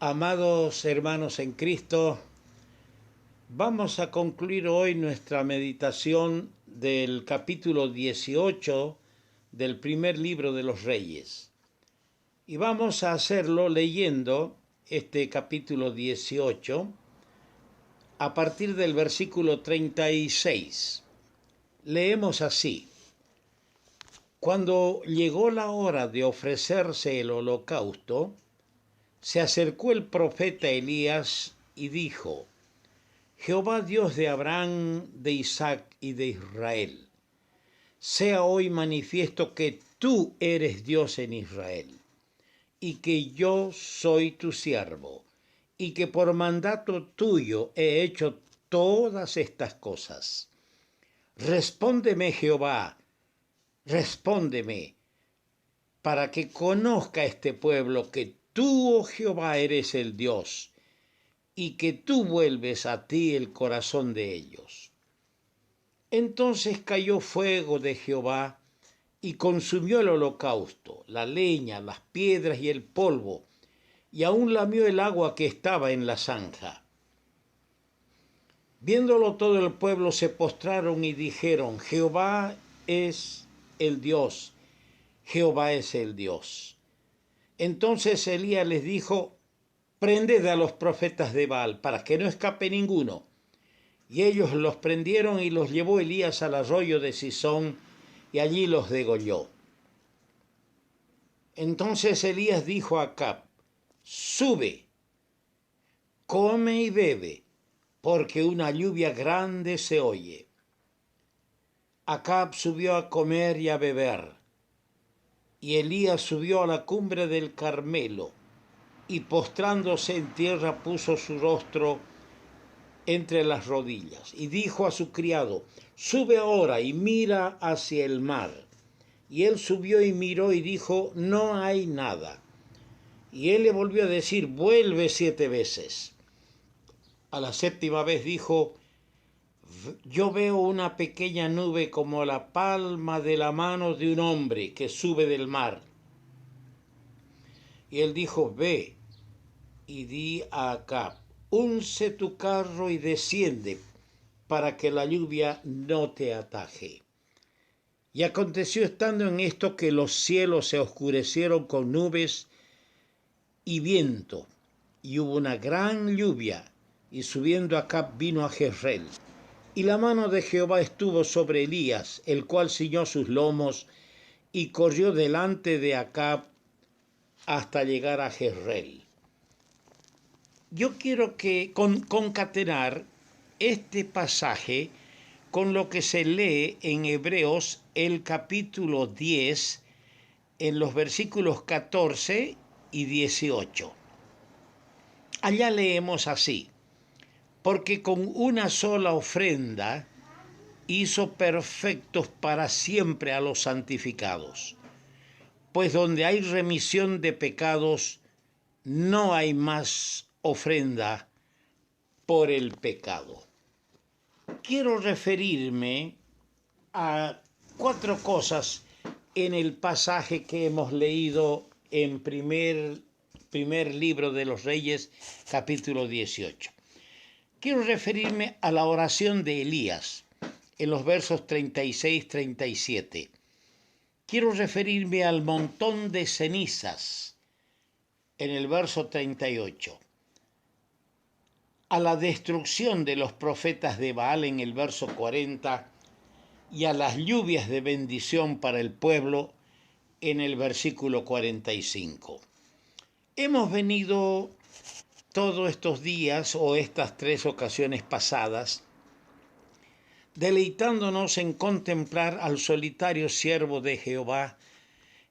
Amados hermanos en Cristo, vamos a concluir hoy nuestra meditación del capítulo 18 del primer libro de los Reyes. Y vamos a hacerlo leyendo este capítulo 18 a partir del versículo 36. Leemos así: Cuando llegó la hora de ofrecerse el holocausto, se acercó el profeta Elías y dijo: Jehová Dios de Abraham, de Isaac y de Israel, sea hoy manifiesto que tú eres Dios en Israel, y que yo soy tu siervo, y que por mandato tuyo he hecho todas estas cosas. Respóndeme, Jehová, respóndeme, para que conozca este pueblo que tú, oh Jehová, eres el Dios, y que tú vuelves a ti el corazón de ellos. Entonces cayó fuego de Jehová y consumió el holocausto, la leña, las piedras y el polvo, y aún lamió el agua que estaba en la zanja. Viéndolo todo el pueblo se postraron y dijeron: Jehová es el Dios, Jehová es el Dios. Entonces Elías les dijo: Prended a los profetas de Baal, para que no escape ninguno. Y ellos los prendieron y los llevó Elías al arroyo de Cisón, y allí los degolló. Entonces Elías dijo a Acab: Sube, come y bebe, porque una lluvia grande se oye. Acab subió a comer y a beber, y Elías subió a la cumbre del Carmelo, y postrándose en tierra puso su rostro entre las rodillas, y dijo a su criado: Sube ahora y mira hacia el mar. Y él subió y miró y dijo: No hay nada. Y él le volvió a decir: Vuelve 7 veces. A la 7ª vez dijo: Yo veo una pequeña nube como la palma de la mano de un hombre que sube del mar. Y él dijo: Ve y di a Acab: Unce tu carro y desciende, para que la lluvia no te ataje. Y aconteció estando en esto que los cielos se oscurecieron con nubes y viento, y hubo una gran lluvia, y subiendo Acab vino a Jezreel. Y la mano de Jehová estuvo sobre Elías, el cual ciñó sus lomos, y corrió delante de Acab hasta llegar a Jezreel. Yo quiero concatenar este pasaje con lo que se lee en Hebreos el capítulo 10, en los versículos 14 y 18. Allá leemos así: Porque con una sola ofrenda hizo perfectos para siempre a los santificados. Pues donde hay remisión de pecados, no hay más ofrenda por el pecado. Quiero referirme a 4 cosas en el pasaje que hemos leído en primer libro de los Reyes, capítulo 18. Quiero referirme a la oración de Elías en los versos 36-37. Quiero referirme al montón de cenizas en el verso 38. A la destrucción de los profetas de Baal en el verso 40 y a las lluvias de bendición para el pueblo en el versículo 45. Hemos venido todos estos días o estas 3 ocasiones pasadas deleitándonos en contemplar al solitario siervo de Jehová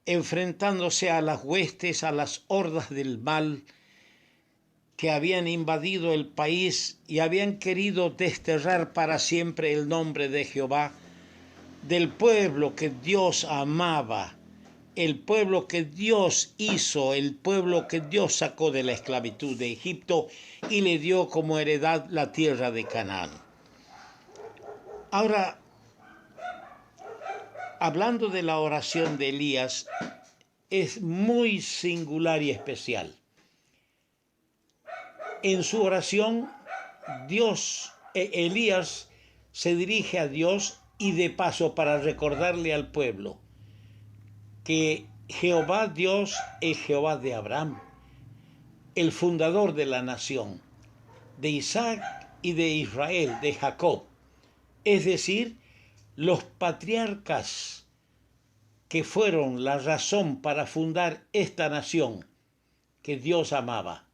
enfrentándose a las huestes, a las hordas del mal que habían invadido el país y habían querido desterrar para siempre el nombre de Jehová, del pueblo que Dios amaba, el pueblo que Dios hizo, el pueblo que Dios sacó de la esclavitud de Egipto y le dio como heredad la tierra de Canaán. Ahora, hablando de la oración de Elías, es muy singular y especial. En su oración, Elías se dirige a Dios y de paso para recordarle al pueblo que Jehová Dios es Jehová de Abraham, el fundador de la nación, de Isaac y de Israel, de Jacob, es decir, los patriarcas que fueron la razón para fundar esta nación que Dios amaba.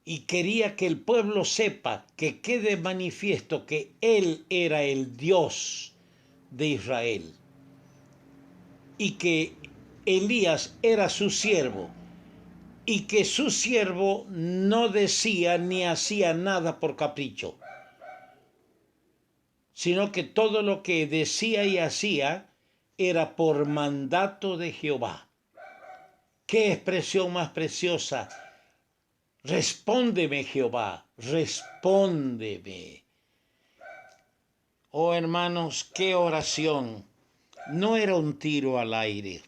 Y quería que el pueblo sepa, que quede manifiesto que Él era el Dios de Israel y que Elías era su siervo y que su siervo no decía ni hacía nada por capricho, sino que todo lo que decía y hacía era por mandato de Jehová. ¡Qué expresión más preciosa! Respóndeme, Jehová, respóndeme. Oh hermanos, qué oración. No era un tiro al aire.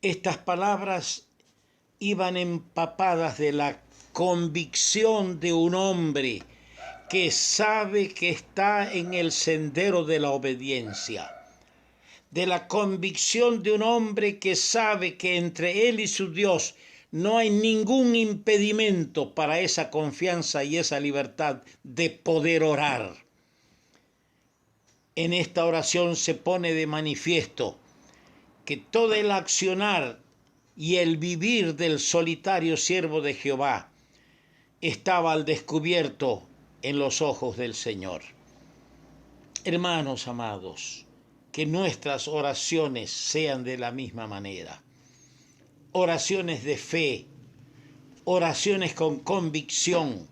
Estas palabras iban empapadas de la convicción de un hombre que sabe que está en el sendero de la obediencia, de la convicción de un hombre que sabe que entre él y su Dios no hay ningún impedimento para esa confianza y esa libertad de poder orar. En esta oración se pone de manifiesto que todo el accionar y el vivir del solitario siervo de Jehová estaba al descubierto en los ojos del Señor. Hermanos amados, que nuestras oraciones sean de la misma manera. Oraciones de fe, oraciones con convicción,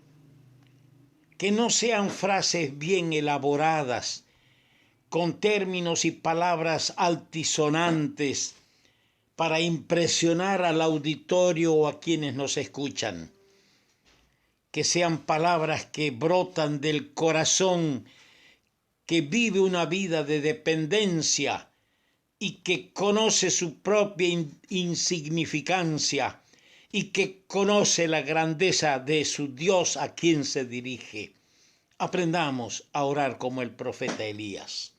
que no sean frases bien elaboradas, con términos y palabras altisonantes para impresionar al auditorio o a quienes nos escuchan. Que sean palabras que brotan del corazón que vive una vida de dependencia y que conoce su propia insignificancia y que conoce la grandeza de su Dios a quien se dirige. Aprendamos a orar como el profeta Elías.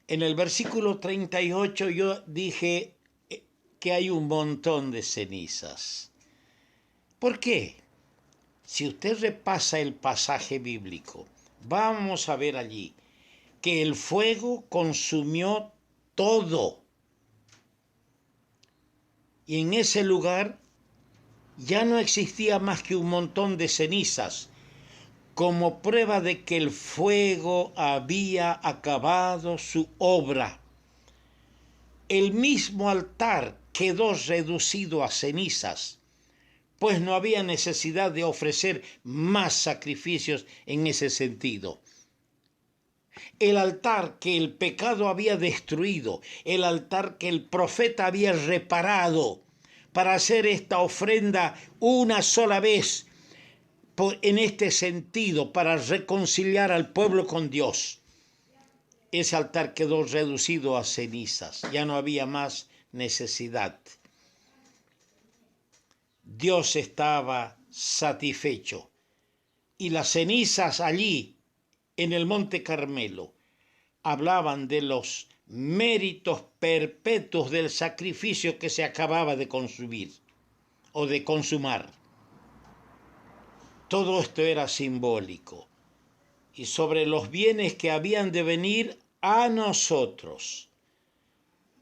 En el versículo 38 yo dije que hay un montón de cenizas. ¿Por qué? Si usted repasa el pasaje bíblico, vamos a ver allí que el fuego consumió todo. Y en ese lugar ya no existía más que un montón de cenizas, como prueba de que el fuego había acabado su obra. El mismo altar quedó reducido a cenizas, pues no había necesidad de ofrecer más sacrificios en ese sentido. El altar que el pecado había destruido, el altar que el profeta había reparado para hacer esta ofrenda una sola vez, en este sentido, para reconciliar al pueblo con Dios. Ese altar quedó reducido a cenizas, ya no había más necesidad. Dios estaba satisfecho y las cenizas allí en el Monte Carmelo hablaban de los méritos perpetuos del sacrificio que se acababa de consumir o de consumar. Todo esto era simbólico y sobre los bienes que habían de venir a nosotros.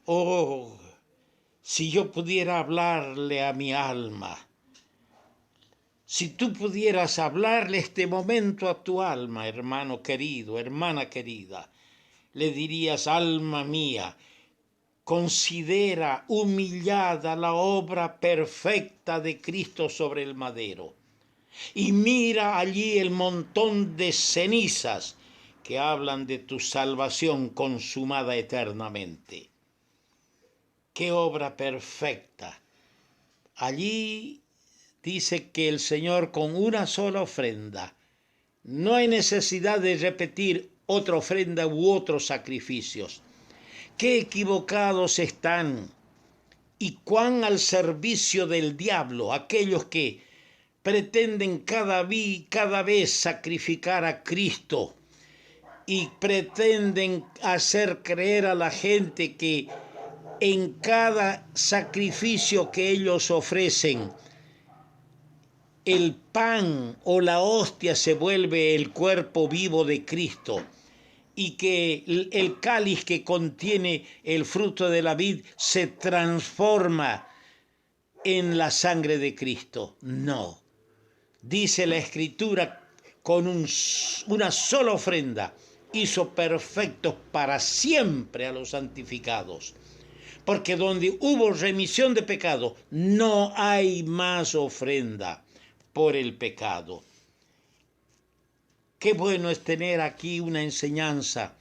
Oh, si yo pudiera hablarle a mi alma, si tú pudieras hablarle este momento a tu alma, hermano querido, hermana querida, le dirías: alma mía, considera humillada la obra perfecta de Cristo sobre el madero y mira allí el montón de cenizas que hablan de tu salvación consumada eternamente. ¡Qué obra perfecta! Allí dice que el Señor con una sola ofrenda, no hay necesidad de repetir otra ofrenda u otros sacrificios. ¡Qué equivocados están y cuán al servicio del diablo aquellos que pretenden cada vez sacrificar a Cristo y pretenden hacer creer a la gente que en cada sacrificio que ellos ofrecen, el pan o la hostia se vuelve el cuerpo vivo de Cristo y que el cáliz que contiene el fruto de la vid se transforma en la sangre de Cristo. No. Dice la Escritura, con una sola ofrenda hizo perfectos para siempre a los santificados. Porque donde hubo remisión de pecado, no hay más ofrenda por el pecado. Qué bueno es tener aquí una enseñanza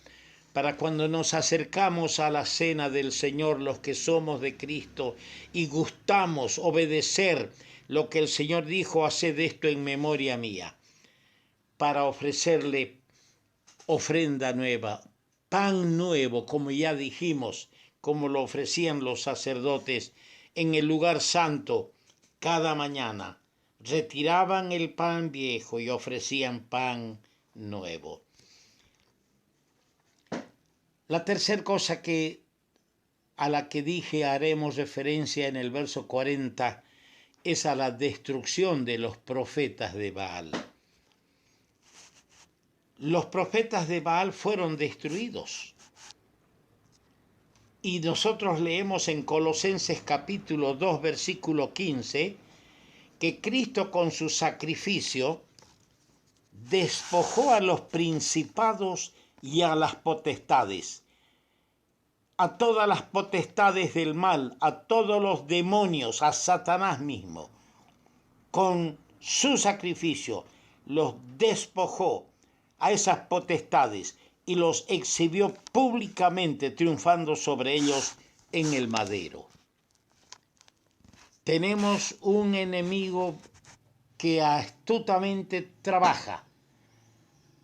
para cuando nos acercamos a la cena del Señor, los que somos de Cristo, y gustamos obedecer lo que el Señor dijo: haced esto en memoria mía, para ofrecerle ofrenda nueva, pan nuevo, como ya dijimos, como lo ofrecían los sacerdotes en el lugar santo cada mañana. Retiraban el pan viejo y ofrecían pan nuevo. La tercera cosa a la que dije haremos referencia en el verso 40 es a la destrucción de los profetas de Baal. Los profetas de Baal fueron destruidos. Y nosotros leemos en Colosenses capítulo 2, versículo 15, que Cristo con su sacrificio despojó a los principados y a las potestades, a todas las potestades del mal, a todos los demonios, a Satanás mismo. Con su sacrificio los despojó a esas potestades y los exhibió públicamente, triunfando sobre ellos en el madero. Tenemos un enemigo que astutamente trabaja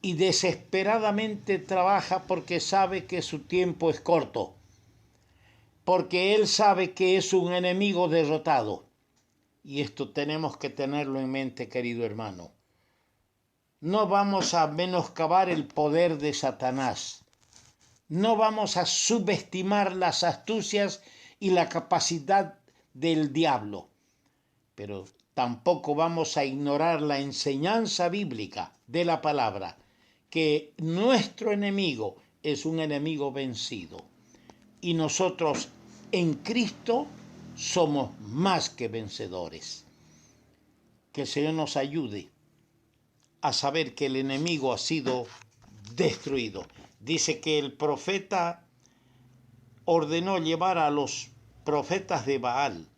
y desesperadamente trabaja porque sabe que su tiempo es corto, porque él sabe que es un enemigo derrotado. Y esto tenemos que tenerlo en mente, querido hermano. No vamos a menoscabar el poder de Satanás. No vamos a subestimar las astucias y la capacidad del diablo. Pero tampoco vamos a ignorar la enseñanza bíblica de la palabra, que nuestro enemigo es un enemigo vencido. Y nosotros en Cristo somos más que vencedores. Que el Señor nos ayude a saber que el enemigo ha sido destruido. Dice que el profeta ordenó llevar a los profetas de Baal.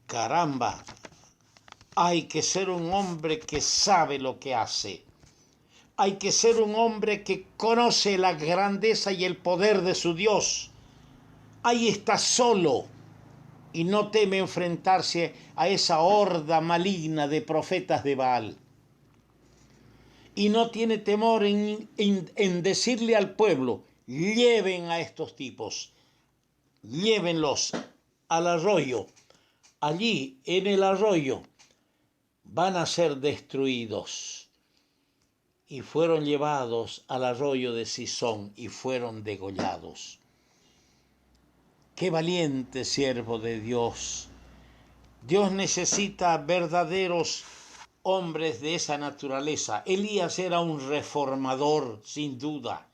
Caramba, hay que ser un hombre que sabe lo que hace. Hay que ser un hombre que conoce la grandeza y el poder de su Dios. Ahí está solo y no teme enfrentarse a esa horda maligna de profetas de Baal. Y no tiene temor en decirle al pueblo: lleven a estos tipos, llévenlos al arroyo. Allí, en el arroyo, van a ser destruidos. Y fueron llevados al arroyo de Sisón y fueron degollados. ¡Qué valiente siervo de Dios! Dios necesita verdaderos hombres de esa naturaleza. Elías era un reformador, sin duda.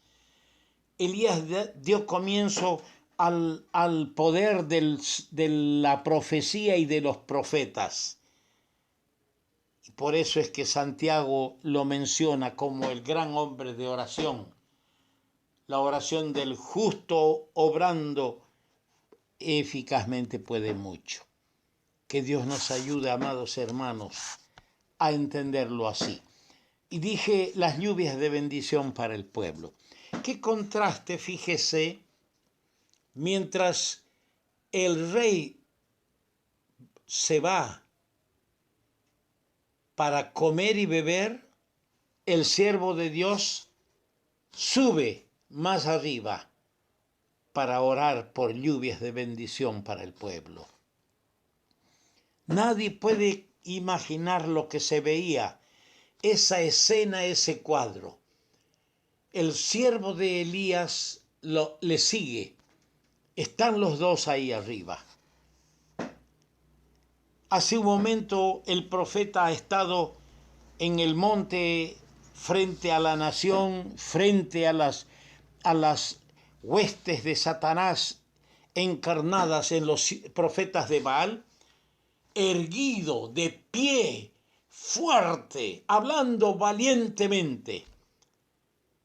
Elías dio comienzo al poder de la profecía y de los profetas. Y por eso es que Santiago lo menciona como el gran hombre de oración. La oración del justo obrando eficazmente puede mucho. Que Dios nos ayude, amados hermanos, a entenderlo así. Y dije las lluvias de bendición para el pueblo. Qué contraste, fíjese, mientras el rey se va para comer y beber, el siervo de Dios sube más arriba para orar por lluvias de bendición para el pueblo. Nadie puede imaginar lo que se veía, esa escena, ese cuadro. El siervo de Elías le sigue. Están los dos ahí arriba. Hace un momento el profeta ha estado en el monte frente a la nación, frente a las huestes de Satanás encarnadas en los profetas de Baal, erguido, de pie, fuerte, hablando valientemente.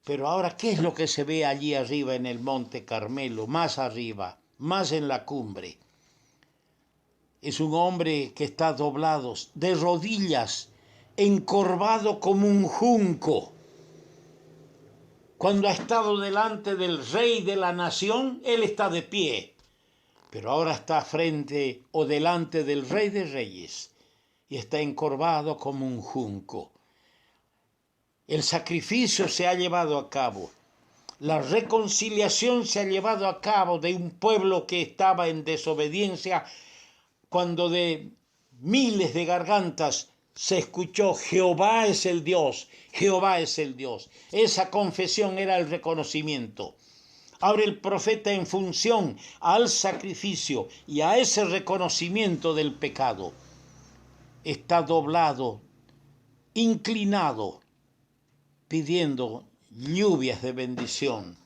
Pero ahora, ¿qué es lo que se ve allí arriba en el monte Carmelo, más arriba, más en la cumbre? Es un hombre que está doblado, de rodillas, encorvado como un junco. Cuando ha estado delante del rey de la nación, él está de pie. Pero ahora está frente o delante del rey de reyes y está encorvado como un junco. El sacrificio se ha llevado a cabo. La reconciliación se ha llevado a cabo de un pueblo que estaba en desobediencia, cuando de miles de gargantas se escuchó: Jehová es el Dios, Jehová es el Dios. Esa confesión era el reconocimiento. Ahora el profeta, en función al sacrificio y a ese reconocimiento del pecado, está doblado, inclinado, pidiendo lluvias de bendición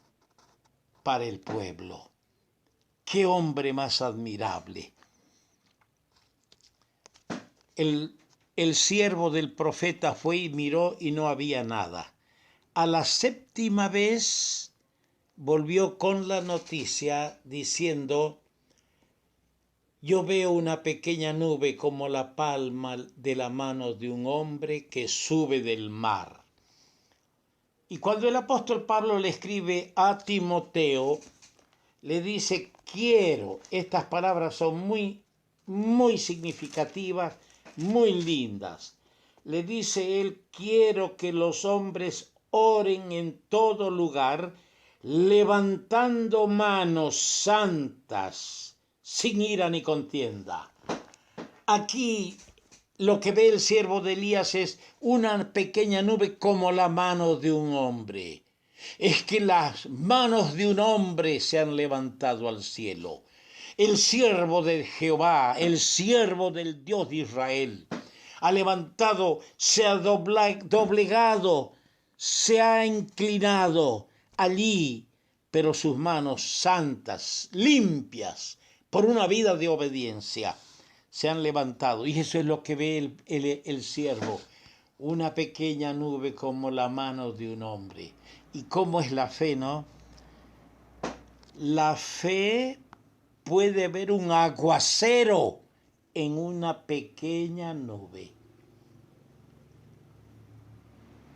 para el pueblo. ¡Qué hombre más admirable! El siervo del profeta fue y miró y no había nada. A la séptima vez volvió con la noticia diciendo: yo veo una pequeña nube como la palma de la mano de un hombre que sube del mar. Y cuando el apóstol Pablo le escribe a Timoteo, le dice: quiero, estas palabras son muy, muy significativas, muy lindas. Le dice él: quiero que los hombres oren en todo lugar, levantando manos santas, sin ira ni contienda. Aquí lo que ve el siervo de Elías es una pequeña nube como la mano de un hombre. Es que las manos de un hombre se han levantado al cielo. El siervo de Jehová, el siervo del Dios de Israel, ha levantado, se ha doblegado, se ha inclinado allí, pero sus manos santas, limpias, por una vida de obediencia, se han levantado. Y eso es lo que ve el siervo, una pequeña nube como la mano de un hombre. ¿Y cómo es la fe, no? La fe puede ver un aguacero en una pequeña nube.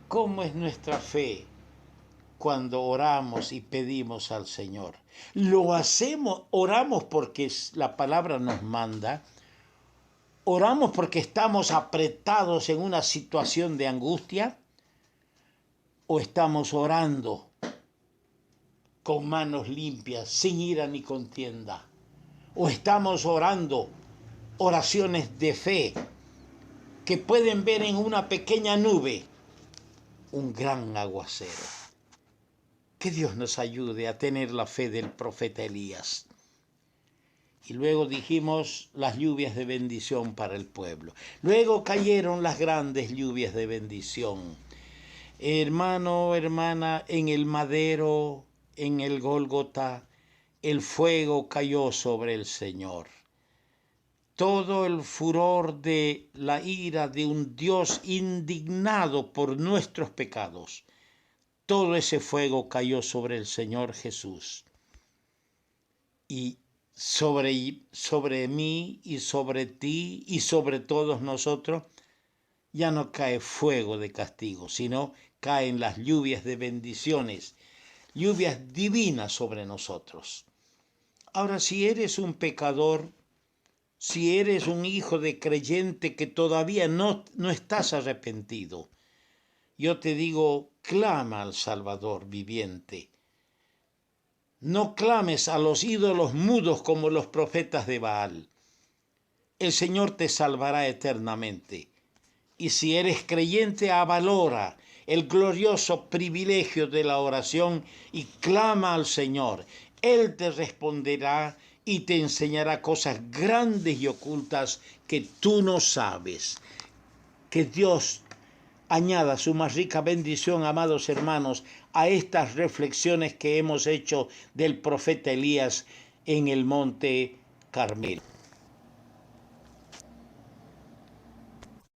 ¿Cómo es nuestra fe cuando oramos y pedimos al Señor? Lo hacemos, oramos porque la palabra nos manda, oramos porque estamos apretados en una situación de angustia, o estamos orando con manos limpias, sin ira ni contienda, o estamos orando oraciones de fe que pueden ver en una pequeña nube un gran aguacero. Que Dios nos ayude a tener la fe del profeta Elías. Y luego dijimos las lluvias de bendición para el pueblo. Luego cayeron las grandes lluvias de bendición. Hermano, hermana, en el madero, en el Gólgota, el fuego cayó sobre el Señor. Todo el furor de la ira de un Dios indignado por nuestros pecados, todo ese fuego cayó sobre el Señor Jesús. Y sobre mí y sobre ti y sobre todos nosotros ya no cae fuego de castigo, sino caen las lluvias de bendiciones, lluvias divinas sobre nosotros. Ahora, si eres un pecador, si eres un hijo de creyente que todavía no estás arrepentido, yo te digo, clama al Salvador viviente. No clames a los ídolos mudos como los profetas de Baal. El Señor te salvará eternamente. Y si eres creyente, avalora el glorioso privilegio de la oración y clama al Señor. Él te responderá y te enseñará cosas grandes y ocultas que tú no sabes. Que Dios añada su más rica bendición, amados hermanos, a estas reflexiones que hemos hecho del profeta Elías en el monte Carmelo.